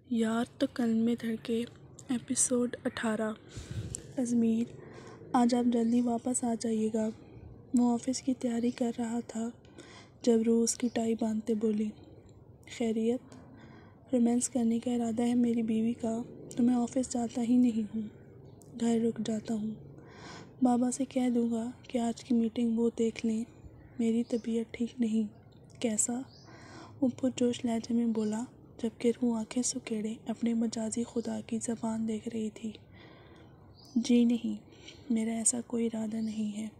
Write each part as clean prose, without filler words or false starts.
यार तो कल में धड़के एपिसोड 18। अज़मीर, आज आप जल्दी वापस आ जाइएगा। वो ऑफ़िस की तैयारी कर रहा था जब रूह उसकी टाई बांधते बोली, खैरियत? रोमांस करने का इरादा है मेरी बीवी का, तो मैं ऑफ़िस जाता ही नहीं हूँ, घर रुक जाता हूँ। बाबा से कह दूँगा कि आज की मीटिंग वो देख लें, मेरी तबीयत ठीक नहीं। कैसा? वो पुरजोश लहजे में बोला, जबकि रूह आंखें सुकेड़े अपने मजाजी खुदा की ज़बान देख रही थी। जी नहीं, मेरा ऐसा कोई इरादा नहीं है,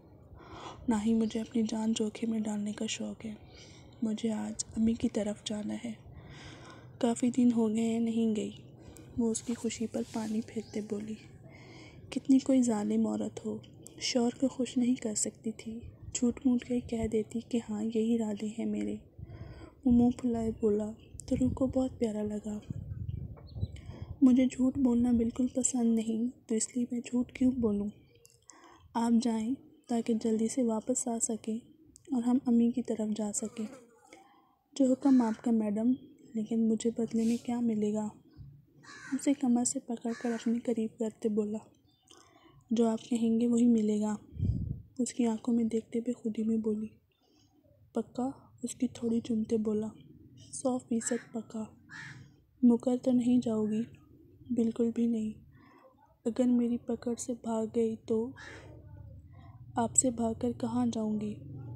ना ही मुझे अपनी जान जोखिम में डालने का शौक़ है। मुझे आज अम्मी की तरफ जाना है, काफ़ी दिन हो गए हैं नहीं गई। वो उसकी खुशी पर पानी फेरते बोली, कितनी कोई जालिम औरत हो, शौहर को खुश नहीं कर सकती थी, झूठ मूठ के कह देती कि हाँ यही इरादे हैं मेरे। वो मुँह फुलाए बोला तो रूह को बहुत प्यारा लगा। मुझे झूठ बोलना बिल्कुल पसंद नहीं, तो इसलिए मैं झूठ क्यों बोलूं। आप जाएं ताकि जल्दी से वापस आ सकें और हम अम्मी की तरफ जा सकें। जो हुक्म आपका मैडम, लेकिन मुझे बदले में क्या मिलेगा? उसे कमर से पकड़कर अपने करीब करते बोला, जो आप कहेंगे वही मिलेगा। उसकी आंखों में देखते हुए खुदी में बोली, पक्का? उसकी थोड़ी चूमते बोला, 100% पक्का। मुकर तो नहीं जाओगी? बिल्कुल भी नहीं। अगर मेरी पकड़ से भाग गई तो? आपसे भागकर कहाँ जाऊंगी?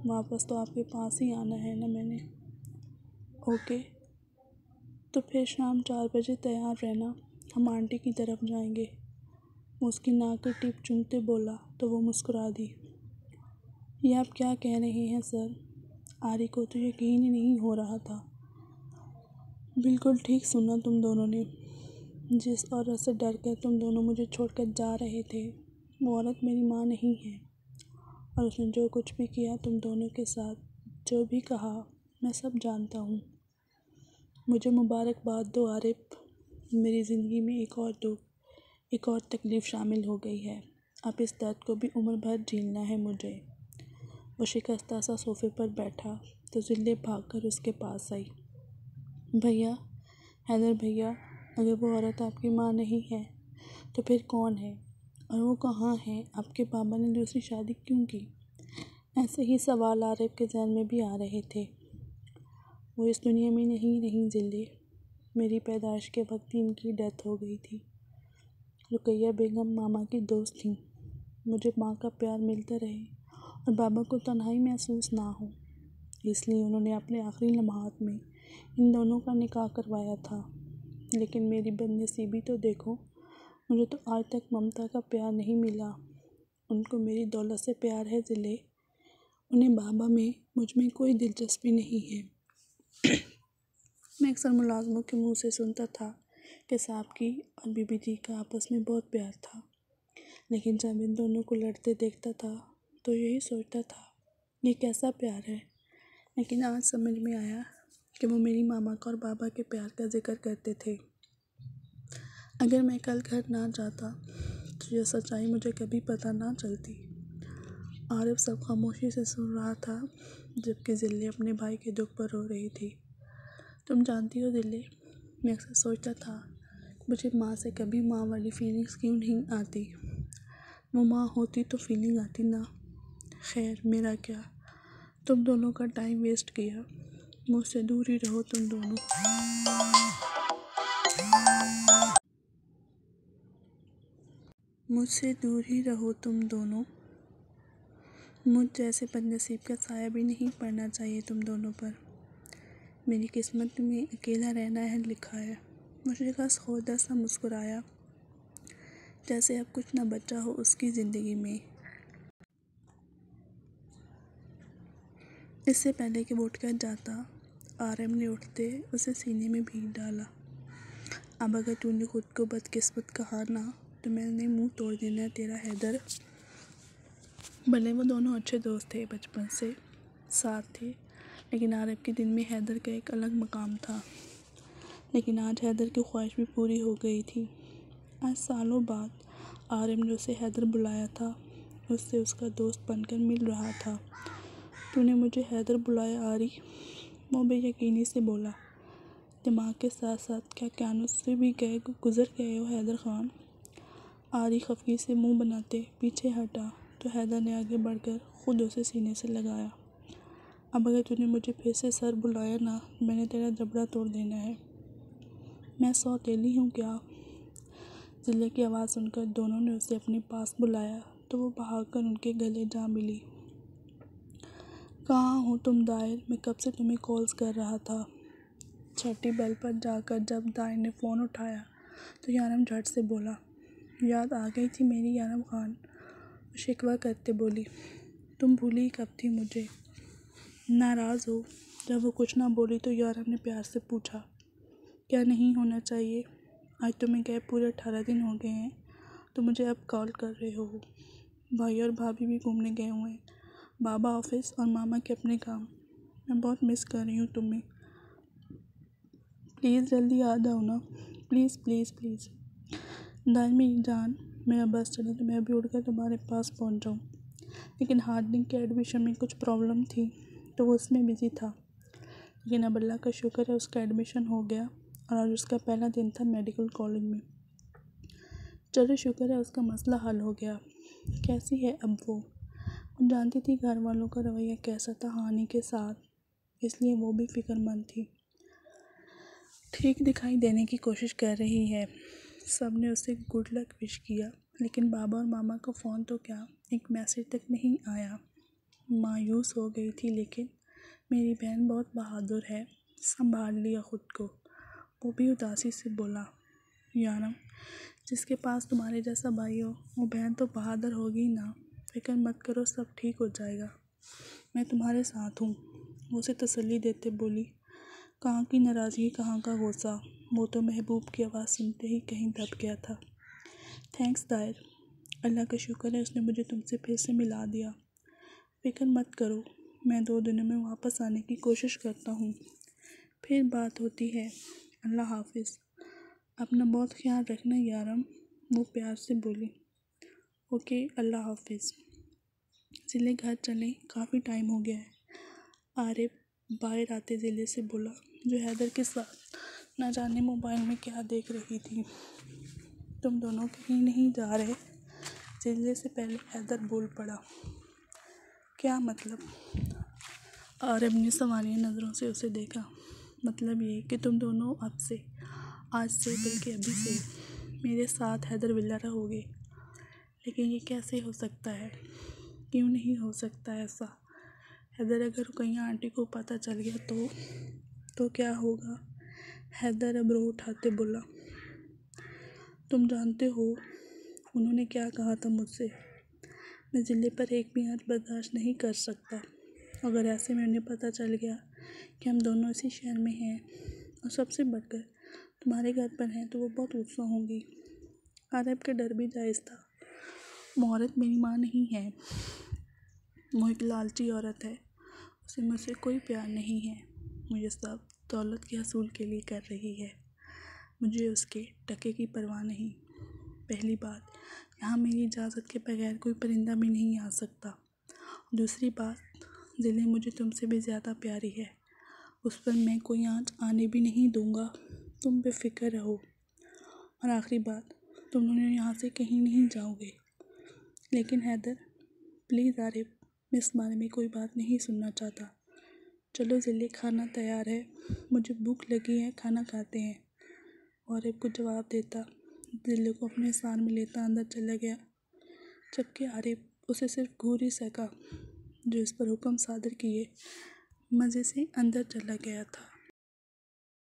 वापस तो आपके पास ही आना है ना मैंने। ओके, तो फिर शाम 4 बजे तैयार रहना, हम आंटी की तरफ जाएंगे। उसकी नाक की टिप चूमते बोला तो वो मुस्कुरा दी। ये आप क्या कह रहे हैं सर? आरी को तो यकीन ही नहीं हो रहा था। बिल्कुल ठीक सुना तुम दोनों ने। जिस औरत से डर कर तुम दोनों मुझे छोड़कर जा रहे थे, वो औरत मेरी माँ नहीं है, और उसने जो कुछ भी किया तुम दोनों के साथ, जो भी कहा, मैं सब जानता हूँ। मुझे मुबारकबाद दो आरिफ, मेरी ज़िंदगी में एक और तकलीफ़ शामिल हो गई है। अब इस दर्द को भी उम्र भर झेलना है मुझे। वो शिकस्ता सा सोफ़े पर बैठा तो जिल्ले भागकर उसके पास आई। भैया, हैदर भैया, अगर वो औरत आपकी माँ नहीं है तो फिर कौन है? और वो कहाँ है? आपके पापा ने दूसरी शादी क्यों की? ऐसे ही सवाल आरिफ के ज़हन में भी आ रहे थे। वो इस दुनिया में नहीं रही जिल्ले, मेरी पैदाइश के वक्त ही इनकी डेथ हो गई थी। रुकैया बेगम मामा की दोस्त थी। मुझे माँ का प्यार मिलता रहे और बाबा को तन्हाई महसूस ना हो, इसलिए उन्होंने अपने आखिरी लम्हात में इन दोनों का निकाह करवाया था। लेकिन मेरी बदनसीबी तो देखो, मुझे तो आज तक ममता का प्यार नहीं मिला। उनको मेरी दौलत से प्यार है जिले, उन्हें बाबा में मुझ में कोई दिलचस्पी नहीं है। मैं अक्सर मुलाजमों के मुंह से सुनता था कि साहब की और बीबी जी का आपस में बहुत प्यार था, लेकिन जब इन दोनों को लड़ते देखता था तो यही सोचता था ये कैसा प्यार है। लेकिन आज समझ में आया कि वो मेरी मामा का और बाबा के प्यार का जिक्र करते थे। अगर मैं कल घर ना जाता तो यह सच्चाई मुझे कभी पता ना चलती। आरिफ सब खामोशी से सुन रहा था, जबकि जिले अपने भाई के दुख पर रो रही थी। तुम जानती हो दिल्ली, मैं अक्सर सोचता था मुझे माँ से कभी माँ वाली फीलिंग्स क्यों नहीं आती। वो माँ होती तो फीलिंग आती ना। खैर, मेरा क्या, तुम दोनों का टाइम वेस्ट किया। मुझसे दूर ही रहो तुम दोनों। मुझसे दूर ही रहो तुम दोनों। मुझ जैसे बदनसीब का साया भी नहीं पड़ना चाहिए तुम दोनों पर। मेरी किस्मत में अकेला रहना है लिखा है। मुझे बस खुदा सा मुस्कुराया, जैसे अब कुछ ना बचा हो उसकी ज़िंदगी में। इससे पहले कि वो उठकर जाता, आरएम ने उठते उसे सीने में भीग डाला। अब अगर तूने खुद को बदकिस्मत कहा ना, तो मैंने मुंह तोड़ देना तेरा हैदर। भले वो दोनों अच्छे दोस्त थे, बचपन से साथ थे, लेकिन आरिफ के दिल में हैदर का एक अलग मकाम था। लेकिन आज हैदर की ख्वाहिश भी पूरी हो गई थी। आज सालों बाद आरिफ ने उसे हैदर बुलाया था, उससे उसका दोस्त बनकर मिल रहा था। तूने मुझे हैदर बुलाया आरी? वो बेयकीनी से बोला। दिमाग के साथ साथ क्या कानों से भी गुजर गए हो हैदर खान। आरी खफगी से मुंह बनाते पीछे हटा तो हैदर ने आगे बढ़कर खुद उसे सीने से लगाया। अब अगर तूने मुझे फिर से सर बुलाया ना, मैंने तेरा जबड़ा तोड़ देना है। मैं सौतेली हूँ क्या? जिले की आवाज़ सुनकर दोनों ने उसे अपने पास बुलाया तो वो भागकर उनके गले जा मिली। कहाँ हो तुम दायर? मैं कब से तुम्हें कॉल्स कर रहा था। छठी बेल पर जाकर जब दायर ने फ़ोन उठाया तो यानम झट से बोला, याद आ गई थी मेरी यानम खान। शिकवा करते बोली, तुम भूली कब थी मुझे? नाराज़ हो? जब वो कुछ ना बोली तो यानम ने प्यार से पूछा, क्या नहीं होना चाहिए? आज तुम्हें गए पूरे 18 दिन हो गए हैं तो मुझे अब कॉल कर रहे हो। भाई और भाभी भी घूमने गए हुए हैं, बाबा ऑफिस और मामा के अपने काम। मैं बहुत मिस कर रही हूँ तुम्हें। प्लीज़ जल्दी आ जाओ ना, प्लीज़ प्लीज़ प्लीज़। दाई मेरी जान, मेरा बस चले तो मैं भी उड़कर तुम्हारे पास पहुँच जाऊँ, लेकिन हार्डनिंग के एडमिशन में कुछ प्रॉब्लम थी तो वो उसमें बिज़ी था। लेकिन अब अल्लाह का शुक्र है उसका एडमिशन हो गया और आज उसका पहला दिन था मेडिकल कॉलेज में। चलो शुक्र है उसका मसला हल हो गया। कैसी है अब वो जानती थी घर वालों का रवैया कैसा था हानि के साथ, इसलिए वो भी फिक्रमंद थी। ठीक दिखाई देने की कोशिश कर रही है। सब ने उसे गुड लक विश किया, लेकिन बाबा और मामा का फ़ोन तो क्या, एक मैसेज तक नहीं आया। मायूस हो गई थी, लेकिन मेरी बहन बहुत बहादुर है, संभाल लिया खुद को। वो भी उदासी से बोला, यानम, जिसके पास तुम्हारे जैसा भाई हो वो बहन तो बहादुर होगी ना। फिक्र मत करो, सब ठीक हो जाएगा, मैं तुम्हारे साथ हूँ। वो उसे तसल्ली देते बोली, कहाँ की नाराज़गी कहाँ का गुस्सा। वो तो महबूब की आवाज़ सुनते ही कहीं दब गया था। थैंक्स दायर, अल्लाह का शुक्र है उसने मुझे तुमसे फिर से मिला दिया। फिक्र मत करो, मैं 2 दिनों में वापस आने की कोशिश करता हूँ, फिर बात होती है। अल्लाह हाफिज़, अपना बहुत ख्याल रखना यारम। वो प्यार से बोली, ओके अल्लाह हाफिज़। जिले घर चले, काफ़ी टाइम हो गया है। आरिफ बाहर आते जिले से बोला, जो हैदर के साथ न जाने मोबाइल में क्या देख रही थी। तुम दोनों कहीं नहीं जा रहे? जिले से पहले हैदर बोल पड़ा। क्या मतलब? आरिफ ने सवालिया नज़रों से उसे देखा। मतलब ये कि तुम दोनों अब से, आज से, बल्कि अभी से मेरे साथ हैदर विला रहोगे। लेकिन ये कैसे हो सकता है? क्यों नहीं हो सकता ऐसा? हैदर अगर कहीं आंटी को पता चल गया तो क्या होगा? हैदर अब रो उठाते बोला, तुम जानते हो उन्होंने क्या कहा था मुझसे? मैं ज़िले पर एक भी आँच बर्दाश्त नहीं कर सकता। अगर ऐसे में उन्हें पता चल गया कि हम दोनों इसी शहर में हैं और सबसे बढ़कर तुम्हारे घर पर हैं तो वो बहुत गुस्सा होंगी। आरब का डर भी जायज़ था। वो औरत मेरी माँ नहीं है, वो एक लालची औरत है। उसे मुझसे कोई प्यार नहीं है। मुझे सब दौलत के हसूल के लिए कर रही है। मुझे उसके टके की परवाह नहीं। पहली बात, यहाँ मेरी इजाज़त के बगैर कोई परिंदा भी नहीं आ सकता। दूसरी बात, ज़िले मुझे तुमसे भी ज़्यादा प्यारी है, उस पर मैं कोई आँच आने भी नहीं दूँगा। तुम बेफिक्र रहो। और आखिरी बात, तुम दोनों यहाँ से कहीं नहीं जाओगे। लेकिन हैदर, प्लीज़ आरिफ, मैं इस बारे में कोई बात नहीं सुनना चाहता। चलो ज़िले, खाना तैयार है, मुझे भूख लगी है, खाना खाते हैं। आरिफ को जवाब देता ज़िले को अपने सार में लेता अंदर चला गया, जबकि आरिफ उसे सिर्फ घूर ही सका जो इस पर हुक्म सादर किए मज़े से अंदर चला गया था।